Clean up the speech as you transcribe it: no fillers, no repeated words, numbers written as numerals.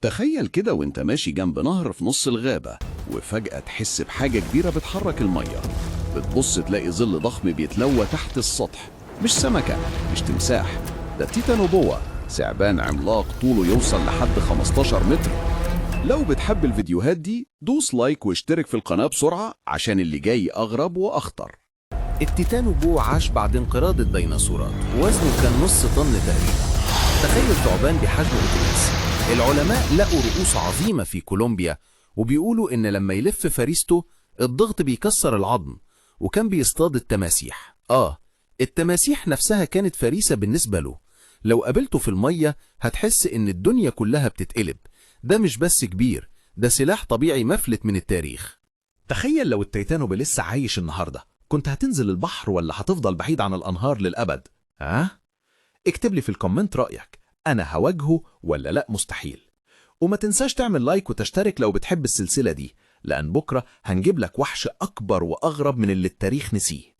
تخيل كده وانت ماشي جنب نهر في نص الغابة، وفجأة تحس بحاجة كبيرة بتحرك المية. بتبص تلاقي ظل ضخم بيتلوى تحت السطح. مش سمكة، مش تمساح، ده تيتانوبوا، ثعبان عملاق طوله يوصل لحد 15 متر. لو بتحب الفيديوهات دي دوس لايك واشترك في القناة بسرعة عشان اللي جاي أغرب وأخطر. التيتانوبو عاش بعد انقراض الديناصورات ووزنه كان نص طن تقريبا. تخيل ثعبان بحجم أتوبيس. العلماء لقوا رؤوس عظيمة في كولومبيا، وبيقولوا إن لما يلف فريسته الضغط بيكسر العظم، وكان بيصطاد التماسيح. التماسيح نفسها كانت فريسة بالنسبة له. لو قابلته في المية هتحس إن الدنيا كلها بتتقلب. ده مش بس كبير، ده سلاح طبيعي مفلت من التاريخ. تخيل لو التيتانوبو لسه عايش النهاردة، كنت هتنزل البحر ولا هتفضل بعيد عن الأنهار للأبد؟ اكتب لي في الكومنت رأيك، أنا هواجهه ولا لأ مستحيل. وما تنساش تعمل لايك وتشترك لو بتحب السلسلة دي، لأن بكرة هنجيب لك وحش أكبر وأغرب من اللي التاريخ نسيه.